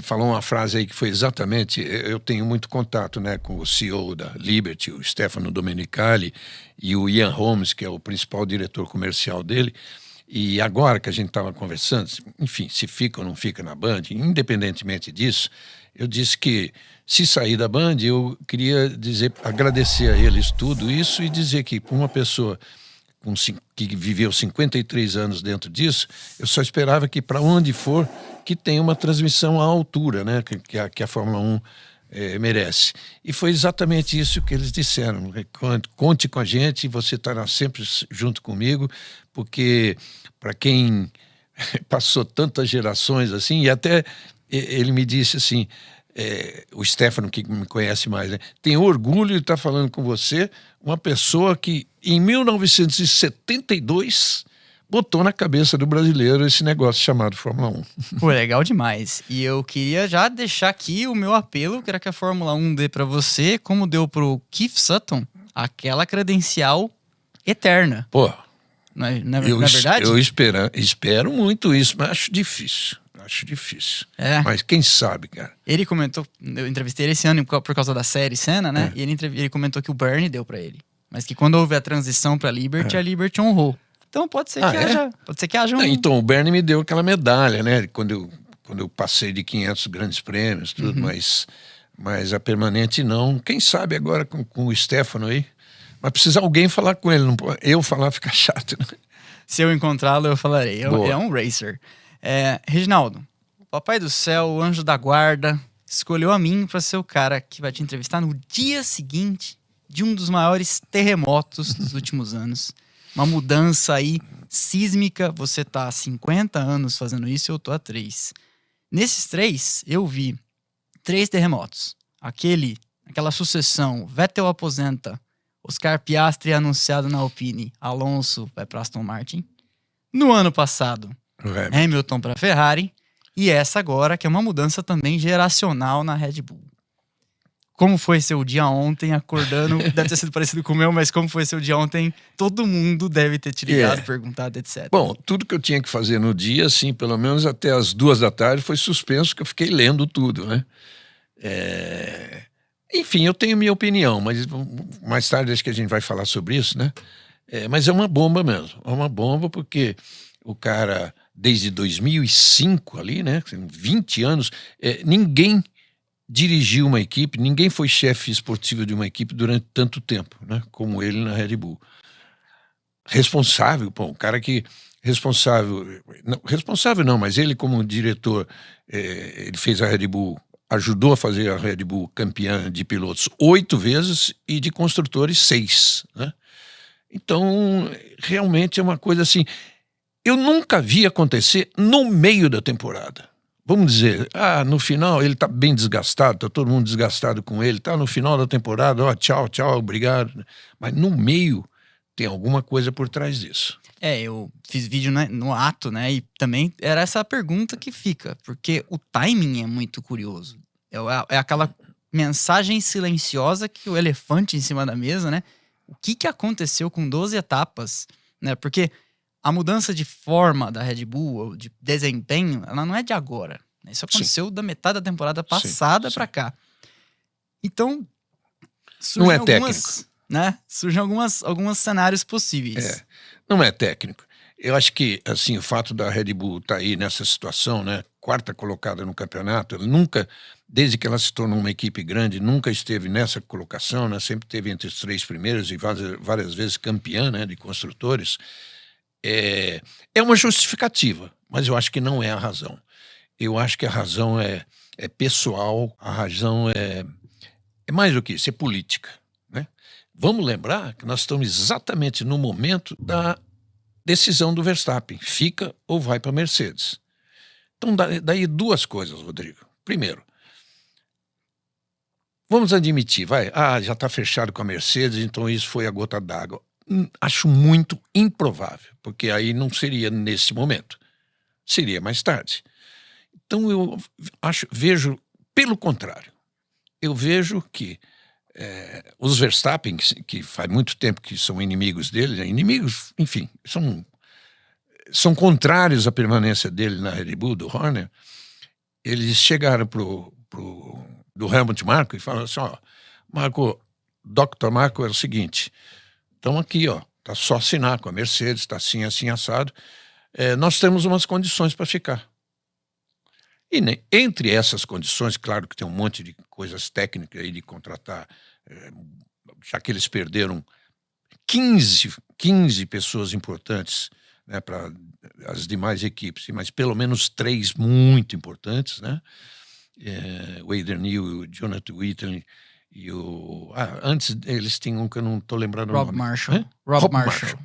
falou uma frase aí que foi exatamente... Eu tenho muito contato, né, com o CEO da Liberty, o Stefano Domenicali, e o Ian Holmes, que é o principal diretor comercial dele. E agora que a gente estava conversando, enfim, se fica ou não fica na Band, independentemente disso, eu disse que se sair da Band, eu queria agradecer a eles tudo isso e dizer que para uma pessoa que viveu 53 anos dentro disso, eu só esperava que para onde for, que tenha uma transmissão à altura, né, que a Fórmula 1 merece. E foi exatamente isso que eles disseram. Conte com a gente, você estará sempre junto comigo, porque para quem passou tantas gerações assim, e até ele me disse assim, o Stefano, que me conhece mais, né, tem orgulho de estar falando com você, uma pessoa que em 1972 botou na cabeça do brasileiro esse negócio chamado Fórmula 1. Pô, legal demais. E eu queria já deixar aqui o meu apelo, que era que a Fórmula 1 dê pra você, como deu pro Keith Sutton, aquela credencial eterna. Pô, não é verdade? Eu espero muito isso, mas acho difícil. Mas quem sabe, cara. Ele comentou, eu entrevistei ele esse ano por causa da série Senna, né? E ele comentou que o Bernie deu pra ele. Mas que quando houve a transição pra Liberty, a Liberty honrou. Então pode ser que haja um... Então, o Bernie me deu aquela medalha, né? Quando eu passei de 500 grandes prêmios, tudo, mas a permanente não. Quem sabe agora com o Stefano aí? Mas precisa alguém falar com ele. Não, eu falar fica chato, né? Se eu encontrá-lo, eu falarei. É um racer. Reginaldo, o Papai do Céu, o anjo da guarda, escolheu a mim para ser o cara que vai te entrevistar no dia seguinte de um dos maiores terremotos dos últimos anos. Uma mudança aí sísmica. Você tá há 50 anos fazendo isso, eu tô há 3. Nesses 3, eu vi 3 terremotos. Aquela sucessão, Vettel aposenta, Oscar Piastri anunciado na Alpine, Alonso vai para Aston Martin. No ano passado, Hamilton para Ferrari. E essa agora, que é uma mudança também geracional na Red Bull. Como foi seu dia ontem, acordando? Deve ter sido parecido com o meu, mas como foi seu dia ontem? Todo mundo deve ter te ligado, perguntado, etc. Bom, tudo que eu tinha que fazer no dia, assim, pelo menos até as 2 da tarde, foi suspenso, que eu fiquei lendo tudo, né? Enfim, eu tenho minha opinião, mas mais tarde acho que a gente vai falar sobre isso, né? Mas é uma bomba mesmo. É uma bomba porque o cara, desde 2005 ali, né? 20 anos, ninguém dirigiu uma equipe, ninguém foi chefe esportivo de uma equipe durante tanto tempo, né? Como ele na Red Bull. Responsável, o cara que... Responsável não, mas ele como diretor, ele fez a Red Bull, ajudou a fazer a Red Bull campeã de pilotos 8 vezes e de construtores 6, né? Então, realmente é uma coisa assim, eu nunca vi acontecer no meio da temporada. Vamos dizer, no final ele tá bem desgastado, tá todo mundo desgastado com ele, tá no final da temporada, tchau, obrigado. Mas no meio tem alguma coisa por trás disso. Eu fiz vídeo no ato, né? E também era essa pergunta que fica, porque o timing é muito curioso. É aquela mensagem silenciosa que o elefante em cima da mesa, né? O que aconteceu com 12 etapas, né? Porque a mudança de forma da Red Bull, ou de desempenho, ela não é de agora. Né? Isso aconteceu da metade da temporada passada para cá. Então, não é técnico. Né? Surgem alguns cenários possíveis. Não é técnico. Eu acho que, assim, o fato da Red Bull estar aí nessa situação, né? 4ª colocada no campeonato, ela nunca, desde que ela se tornou uma equipe grande, nunca esteve nessa colocação, né? Sempre esteve entre os 3 primeiros e várias vezes campeã, né, de construtores. É uma justificativa, mas eu acho que não é a razão. Eu acho que a razão é pessoal, a razão é mais do que isso, é política, né? Vamos lembrar que nós estamos exatamente no momento da decisão do Verstappen, fica ou vai para a Mercedes. Então, daí 2 coisas, Rodrigo. Primeiro, vamos admitir, já está fechado com a Mercedes, então isso foi a gota d'água. Acho muito improvável, porque aí não seria nesse momento, seria mais tarde. Então eu vejo, pelo contrário, eu vejo que os Verstappen, que faz muito tempo que são inimigos dele, inimigos, enfim, são contrários à permanência dele na Red Bull, do Horner, eles chegaram do Helmut Marko e falaram assim, ó, Marko, Dr. Marko, é o seguinte, estamos aqui, ó, tá só assinar com a Mercedes, está assim, assim, assado, nós temos umas condições para ficar. E entre essas condições, claro que tem um monte de coisas técnicas aí de contratar, já que eles perderam 15 pessoas importantes, né, para as demais equipes, mas pelo menos 3 muito importantes, né? O Adrian Newey, o Jonathan Whitney e o... antes eles tinham um que eu não estou lembrando o nome. Marshall. Rob Marshall.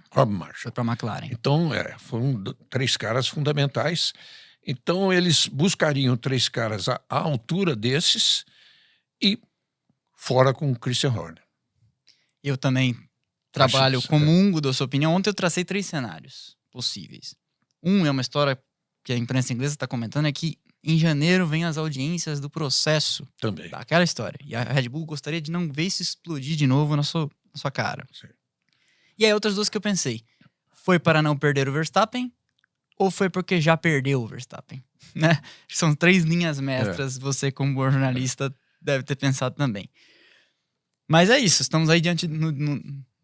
Foi para a McLaren. Então, foram 3 caras fundamentais. Então, eles buscariam 3 caras à altura desses e fora com o Christian Horner. Eu também trabalho, comungo da sua opinião. Ontem eu tracei 3 cenários possíveis. Um é uma história que a imprensa inglesa está comentando, é que em janeiro vem as audiências do processo. Também. Daquela história. E a Red Bull gostaria de não ver isso explodir de novo na sua cara. Sim. E aí outras 2 que eu pensei. Foi para não perder o Verstappen ou foi porque já perdeu o Verstappen? Né? São 3 linhas mestras, você como bom jornalista deve ter pensado também. Mas é isso, estamos aí diante,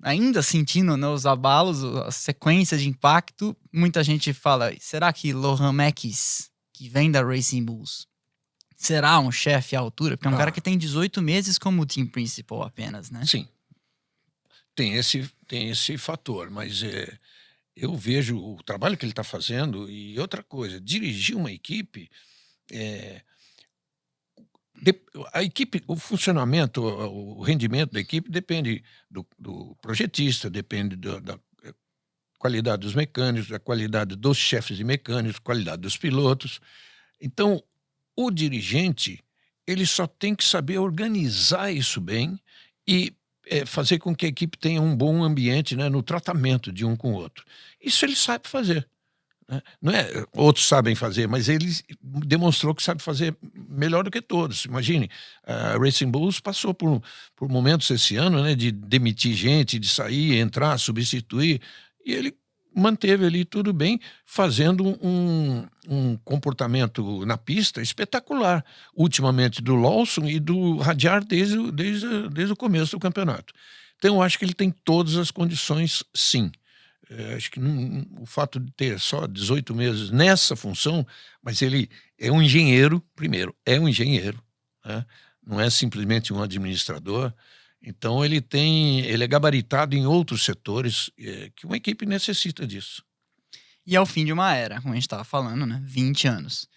ainda sentindo, né, os abalos, as sequências de impacto. Muita gente fala, será que Lohan Mekies, que vem da Racing Bulls, será um chefe à altura? Porque é um cara que tem 18 meses como team principal apenas, né? Sim, tem esse fator, mas eu vejo o trabalho que ele está fazendo e outra coisa, dirigir uma equipe... a equipe, o funcionamento, o rendimento da equipe depende do projetista, depende da qualidade dos mecânicos, da qualidade dos chefes de mecânicos, qualidade dos pilotos. Então, o dirigente, ele só tem que saber organizar isso bem e fazer com que a equipe tenha um bom ambiente, né, no tratamento de um com o outro. Isso ele sabe fazer. Não é outros sabem fazer, mas ele demonstrou que sabe fazer melhor do que todos. Imagine, a Racing Bulls passou por momentos esse ano, né, de demitir gente, de sair, entrar, substituir, e ele manteve ali tudo bem, fazendo um comportamento na pista espetacular, ultimamente do Lawson e do Hadjar desde o começo do campeonato. Então eu acho que ele tem todas as condições, sim. Acho que o fato de ter só 18 meses nessa função, mas ele é um engenheiro, primeiro, né? Não é simplesmente um administrador, então ele é gabaritado em outros setores que uma equipe necessita disso. E é o fim de uma era, como a gente estava falando, né? 20 anos.